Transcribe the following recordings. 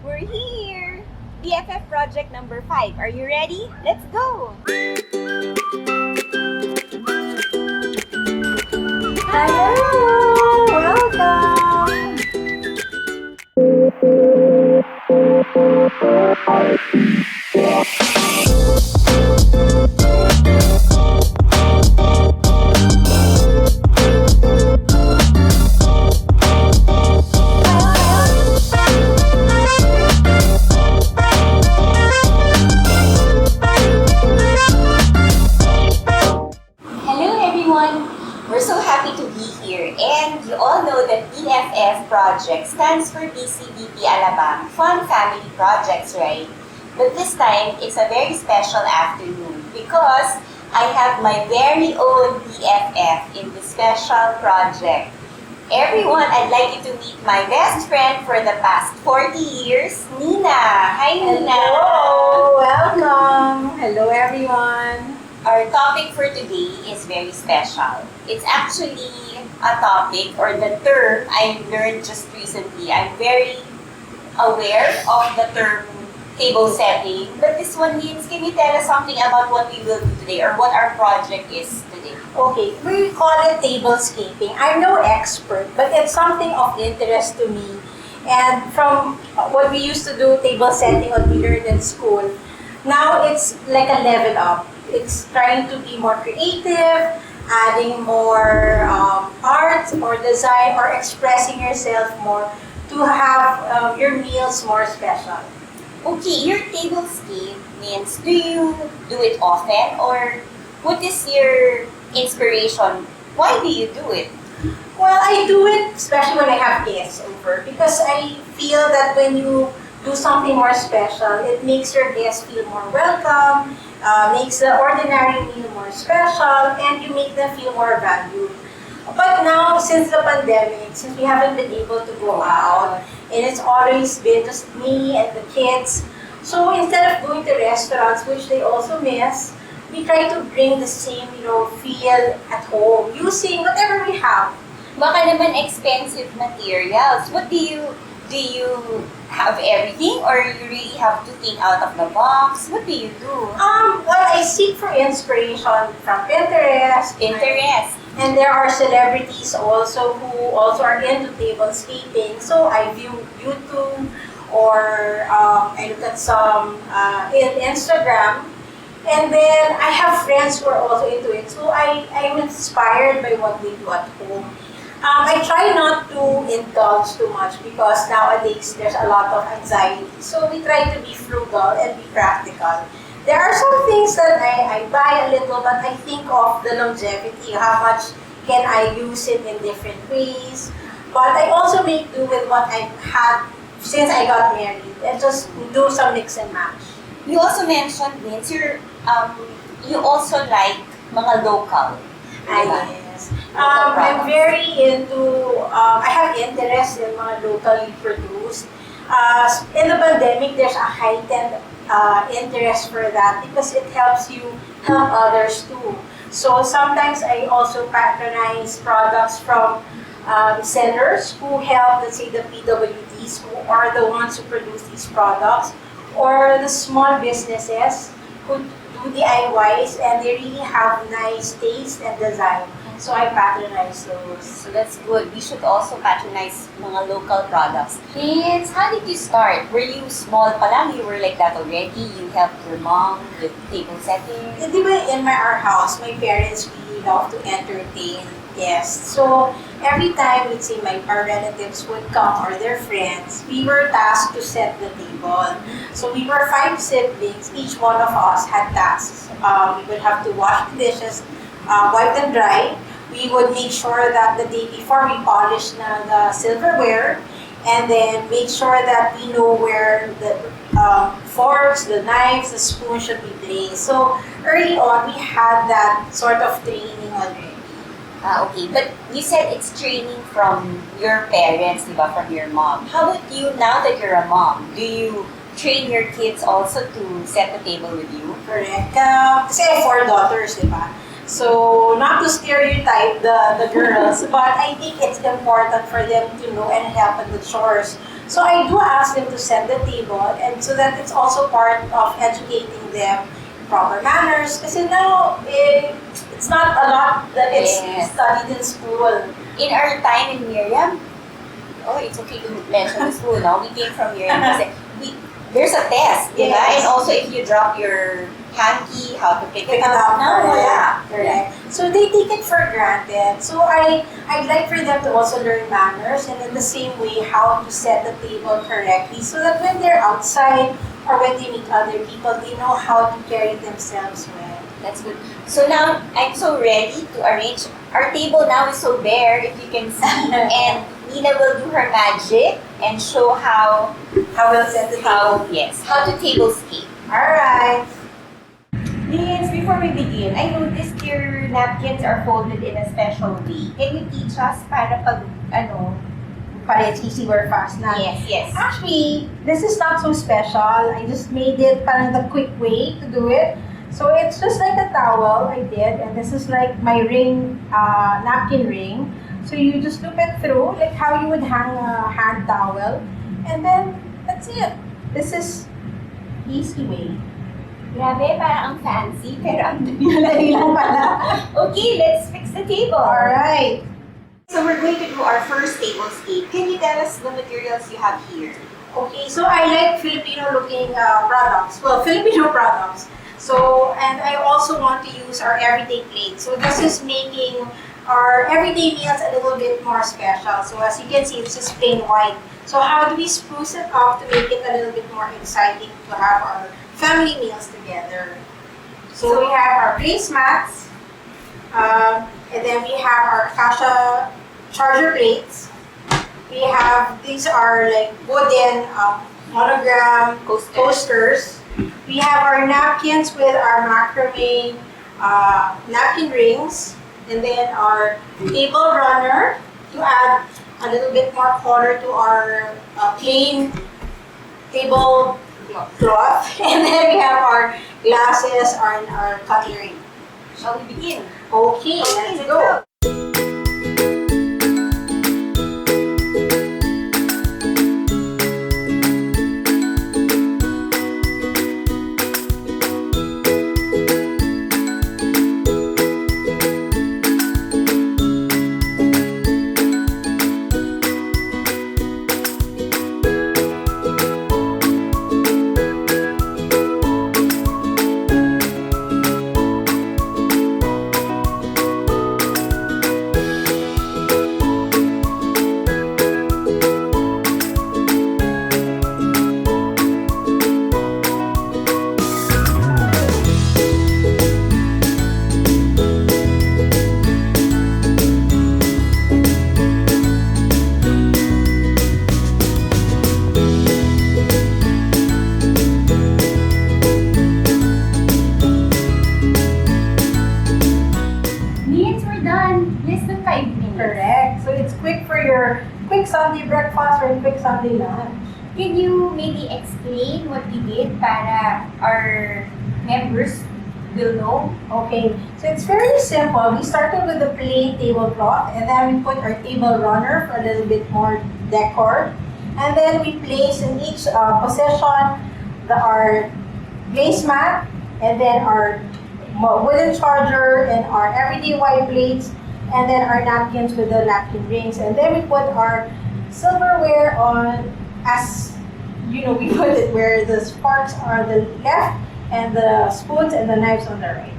We're here! BFF Project number 5. Are you ready? Let's go! Hello! Welcome! Hello everyone! We're so happy to be here, and you all know that BFF Project stands for BCBP Alabang Fun Family Projects, right? But this time, it's a very special afternoon because I have my very own BFF in this special project. Everyone, I'd like you to meet my best friend for the past 40 years, Nina. Hi, Nina. Hello! Welcome! Hello, everyone! Our topic for today is very special. It's actually a topic or the term I learned just recently. I'm very aware of the term table setting, but this one means, can you tell us something about what we will do today or what our project is today? Okay, we call it tablescaping. I'm no expert, but it's something of interest to me. And from what we used to do, table setting, what we learned in school, now it's like a level up. It's trying to be more creative, adding more art or design or expressing yourself more to have your meals more special. Okay, your tablescape means, do you do it often or what is your inspiration? Why do you do it? Well, I do it especially when I have guests over because I feel that when you do something more special, it makes your guests feel more welcome, makes the ordinary meal more special, and you make them feel more valued. But now, since the pandemic, since we haven't been able to go out, and it's always been just me and the kids, so instead of going to restaurants, which they also miss, we try to bring the same, feel at home using whatever we have. Baka naman expensive materials. What do you have everything or you really have to think out of the box? What do you do? Well, I seek for inspiration from Pinterest. Pinterest. And there are celebrities also who also are into tablescaping. So I view YouTube or I look at some in Instagram. And then I have friends who are also into it. So I'm inspired by what they do at home. I try not to indulge too much because nowadays there's a lot of anxiety. So we try to be frugal and be practical. There are some things that I buy a little, but I think of the longevity, how much can I use it in different ways. But I also make do with what I've had since I got married and just do some mix and match. You also mentioned, Vince, you also like mga local. Diba? Yes. Local I'm products. very into, I have interest in mga locally produced. In the pandemic, there's a heightened interest for that because it helps you help others too. So sometimes I also patronize products from sellers who help, let's say, the PWDs who are the ones who produce these products, or the small businesses who do DIYs and they really have nice taste and design. So I patronize those. So that's good. We should also patronize mga local products. Vince, how did you start? Were you small pa lang? You were like that already? You helped your mom with table setting? Di ba in our house, my parents really love to entertain guests. So every time, let's say, our relatives would come or their friends, we were tasked to set the table. So we were 5 siblings. Each one of us had tasks. We would have to wash the dishes, wipe them dry. We would make sure that the day before we polish the silverware and then make sure that we know where the forks, the knives, the spoons should be placed. So early on, we had that sort of training already. Okay. But you said it's training from your parents, diba? From your mom. How about you now that you're a mom? Do you train your kids also to set the table with you? Correct. Kasi I have 4 daughters, di ba? So, not to stereotype the girls, but I think it's important for them to know and help in the chores. So I do ask them to set the table, and so that it's also part of educating them proper manners. Kasi now, it's not a lot that it's Yes. studied in school. In our time in Miriam, oh, it's okay to mention the school now. We came from Miriam kasi there's a test, di ba? Yes. And also if you drop your hanky, how to pick it Pick it up. up. No, wala. Correct. So they take it for granted. So I'd like for them to also learn manners, and in the same way how to set the table correctly, so that when they're outside or when they meet other people, they know how to carry themselves well. That's good. So now, I'm so ready to arrange. Our table now is so bare, if you can see. And Nina will do her magic and show how We'll set the table. how to tablescape. Alright. Yes, before we begin, I noticed your napkins are folded in a special way. Can you teach us para pag, Para it's easy or fast na. yes. Actually, this is not so special. I just made it parang the quick way to do it. So it's just like a towel I did, and this is like my ring, napkin ring. So you just loop it through, like how you would hang a hand towel, and then that's it. This is easy way. Grabe, parang ang fancy, pero ang Dali lang pala. Okay, let's fix the table. Alright. So we're going to do our first tablescape. Can you tell us the materials you have here? Okay, so I like Filipino-looking products. Well, Filipino products. So, and I also want to use our everyday plate. So this is making our everyday meals a little bit more special. So as you can see, it's just plain white. So how do we spruce it up to make it a little bit more exciting to have our family meals together? So we have our placemats, and then we have our Kasha charger plates. We have, these are like wooden monogram coasters. We have our napkins with our macrame napkin rings, and then our table runner to add a little bit more color to our plain table cloth. And then we have our glasses and our cutlery. Shall we begin? Okay, let's go. Correct. So it's quick for your quick Sunday breakfast or quick Sunday lunch. Can you maybe explain what we did para our members will know? Okay, so it's very simple. We started with the plain tablecloth, and then we put our table runner for a little bit more decor. And then we place in each position our placemat, and then our wooden charger, and our everyday white plates, and then our napkins with the napkin rings. And then we put our silverware on, as you know, we put it where the forks are the left, and the spoons and the knives on the right.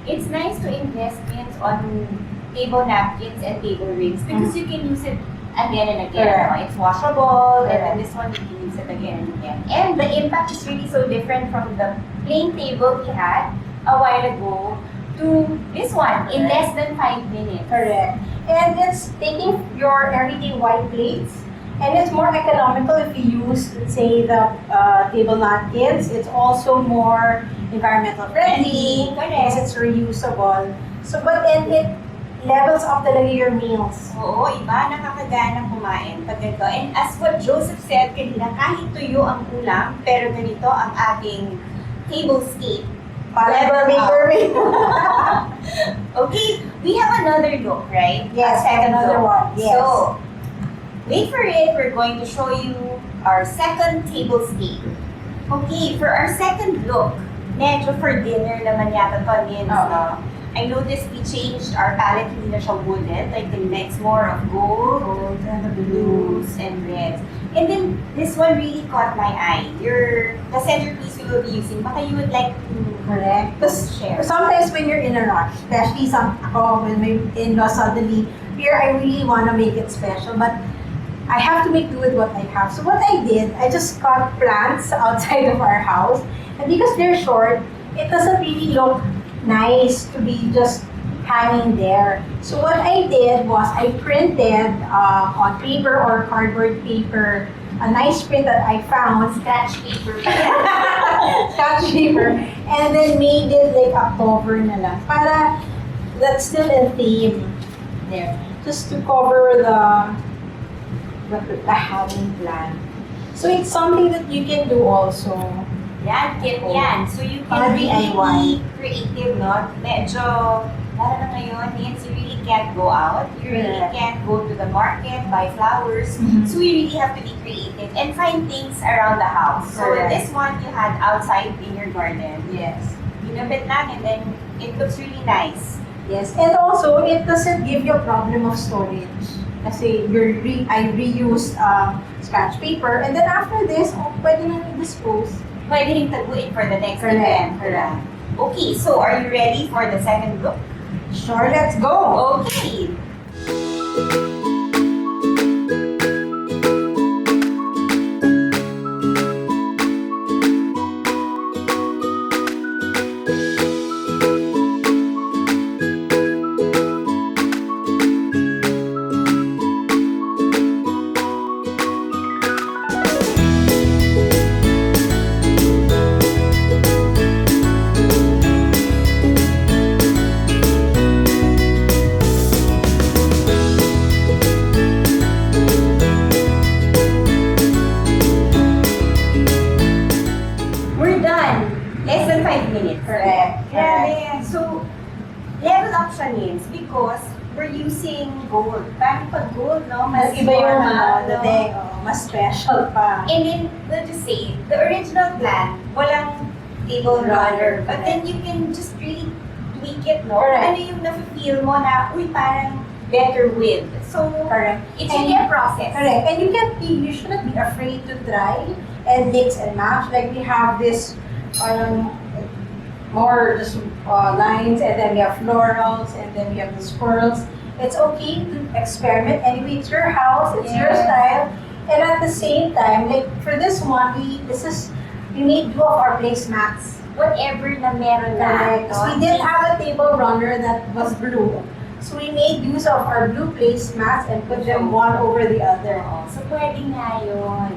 It's nice to invest on table napkins and table rings because you can use it again and again. Correct. It's washable, and Correct. then this one you can use it again and again. And the impact is really so different from the plain table we had a while ago to this one in less than 5 minutes. Correct. And it's taking your everyday white plates, and it's more economical if you use, let's say, the table napkins. It's also more environmental friendly because it's reusable. So, but and it levels up talaga your meals. Oo, iba, nakakagana kumain pag ganito. And as what Joseph said kanina, kahit tuyo ang ulam, pero ganito ang ating tablescape. Gourmet. Okay, we have another look, right? Yes, A second another look. one. Yes. So, Wait for it, we're going to show you our second tablescape. Okay, for our second look, medyo for dinner naman yata to, Nins, no? I noticed we changed our palette, hindi na siya wooden, like the next more of gold and the blues and reds. And then this one really caught my eye. The centerpiece we will be using, baka you would like to Correct. Because share. sometimes when you're in a rush, especially when my in-law suddenly, here I really want to make it special, but I have to make do with what I have. So what I did, I just got plants outside of our house, and because they're short, it doesn't really look nice to be just hanging there. So what I did was I printed on paper or cardboard paper a nice print that I found, Scratch paper. scratch paper, and then made it like a cover na lang. Para that's still in theme there. Just to cover the hanging plant. So it's something that you can do also. Yan, tip yan. So you Para can really DIY. be creative, no? Medyo, lalo na ngayon, Nins, you really can't go out. You really Correct. can't go to the market, buy flowers. Mhm. So you really have to be creative and find things around the house. So Correct. this one you had outside in your garden. Yes. Ginabit lang and then it looks really nice. Yes, and also it doesn't give you a problem of storage. Kasi I reused scratch paper, and then after this, pwede na i-dispose. Pwede rin taguin for the next Correct, event. correct. Okay, so are you ready for the second look? Sure, let's go! Okay. We're done. Less than 5 minutes. Correct. Grabe. So, level up siya, Nins, because we're using gold. Parang pag gold, no? Mas iba yung formal, no? dating, mas special pa. And then, let's just say, the original plan, walang table runner. But then you can just really tweak it, no? Correct. Ano yung nafe-feel mo na, uy, parang better with. So, Correct. it's really a process. Correct. And you shouldn't be afraid to try and mix and match. Like we have this more just lines, and then we have florals, and then we have the swirls. It's okay to experiment. Anyway, it's your house, it's your Yeah. style. And at the same time, like for this one, we made do of our placemats. Whatever na meron na. Correct. So we did have a table runner that was blue. So we made use of our blue placemats and put them one over the other. So, pwede nga yun.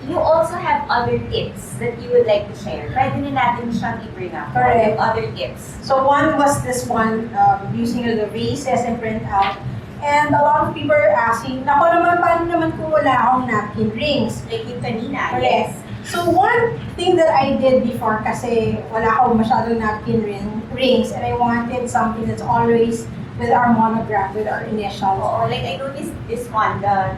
You also have other tips that you would like to share. Pwede na natin siyang i-bring up. Correct. Other tips. So one was this one, using the vases and print out. And a lot of people are asking, nako naman, paano naman kung wala akong napkin rings? Like yung kanina. Correct. So one thing that I did before, kasi wala akong masyadong napkin rings, and I wanted something that's always with our monogram, with our initials. Oo, like I noticed this one, the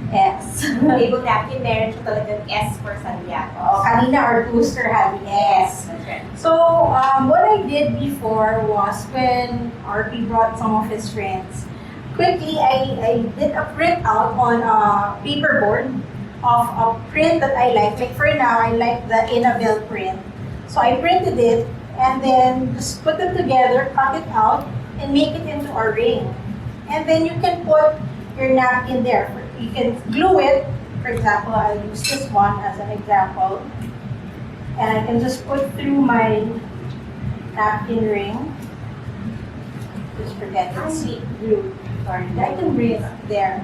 S. table napkin, meron siya talagang S for Santiago. Kanina our booster had the S. That's right. So, what I did before was when RP brought some of his friends, quickly I did a print out on a paperboard of a print that I like. Like for now, I like the Inabel print. So I printed it and then just put them together, cut it out, and make it into a ring. And then you can put your napkin there. You can glue it. For example, I'll use this one as an example. And I can just put through my napkin ring. Just pretend it's glue. Sorry, I can bring it there.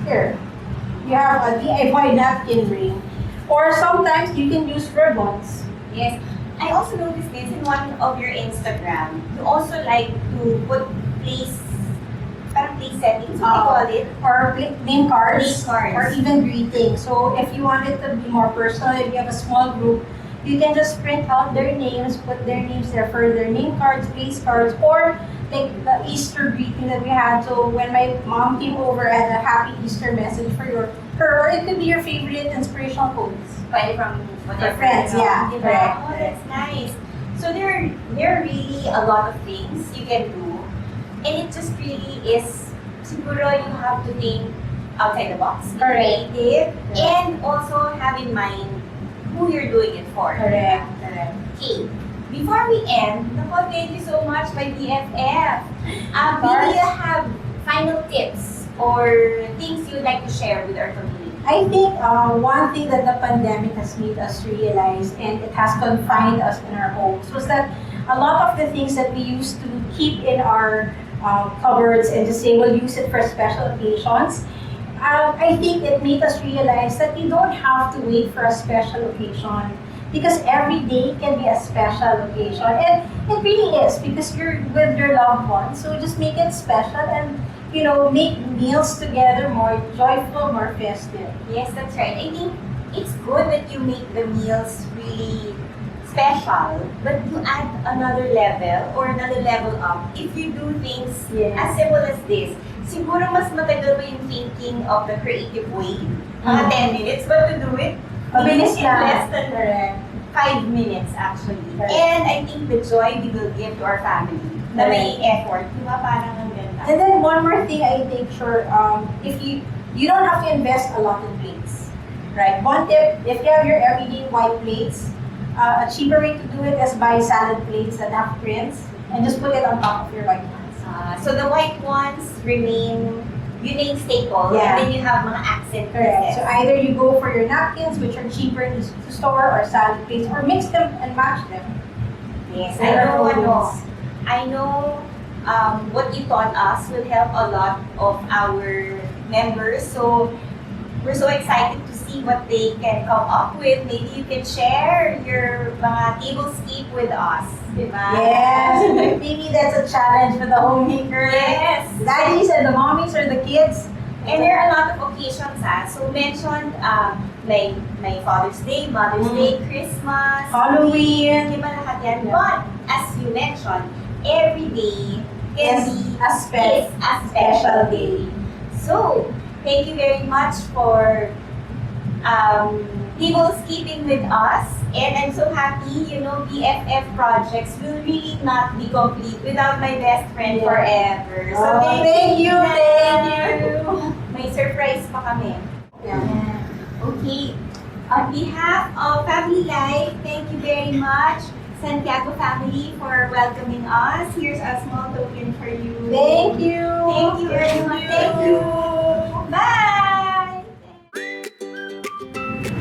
Here. You have a DIY napkin ring. Or sometimes you can use ribbons. Yes. I also noticed this in one of your Instagram. You also like to put parang place settings, what do you call it? Or name cards. Name cards. Or even greetings. So if you want it to be more personal, if you have a small group, you can just print out their names, put their names there for their name cards, place cards, or like the Easter greeting that we had. So when my mom came over, I had a happy Easter message for her, or it could be your favorite inspirational quotes. Pwede from whatever. friends, yeah. Diba? Correct, Oh, that's nice. So there are really a lot of things you can do. And it just really is, siguro you have to think outside the box. Be Correct. creative. And also have in mind who you're doing it for. Correct. Okay. Before we end, Nicole, thank you so much by BFF. Do you have final tips or things you'd like to share with our community? I think one thing that the pandemic has made us realize, and it has confined us in our homes, was that a lot of the things that we used to keep in our cupboards and just say we'll use it for special occasions, I think it made us realize that you don't have to wait for a special occasion, because every day can be a special occasion, and it really is, because you're with your loved ones. So just make it special and make meals together more joyful, more festive. Yes, that's right. I think it's good that you make the meals really special, but you add another level or another level up if you do things as simple as this. Siguro mas matagal pa yung thinking of the creative way. Mga 10 minutes, but to do it Mabilis in lang. less than 5 minutes actually. Correct. And I think the joy we will give to our family na may effort. Di ba? Parang ang ganda. And then one more thing, I think, sure, if you don't have to invest a lot in plates, right? One tip: if you have your everyday white plates, a cheaper way to do it is buy salad plates that have prints and just put it on top of your white ones. So the white ones remain staple, Yeah. and then you have mga accent Correct. pieces. So either you go for your napkins, which are cheaper to store, or salad plates, or mix them and match them. Yes, There are homes. I know what you taught us will help a lot of our members. So we're so excited to see what they can come up with. Maybe you can share your mga tablescape with us. Diba? Yes. Maybe that's a challenge for the homemakers. Yes. Daddies and the mommies or the kids. And there are a lot of occasions, So mentioned like my Father's Day, Mother's Day, Christmas, Halloween. Di ba lahat yan? Yeah. But as you mentioned, every day can Is be a special day. So, thank you very much for tablescaping with us. And I'm so happy, BFF projects will really not be complete without my best friend Yeah. forever. So, Oh, thank you, Nina. thank you. May surprise pa kami. Yeah. Okay. On behalf of Family Life, thank you very much, Santiago family, for welcoming us. Here's a small token for you. Thank you. Thank you very much. Thank you. Bye.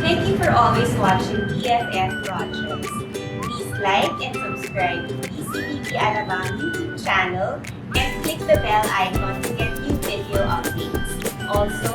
Thank you for always watching BFF Projects. Please like and subscribe to BCBP Alabang YouTube channel and click the bell icon to get new video updates. Also,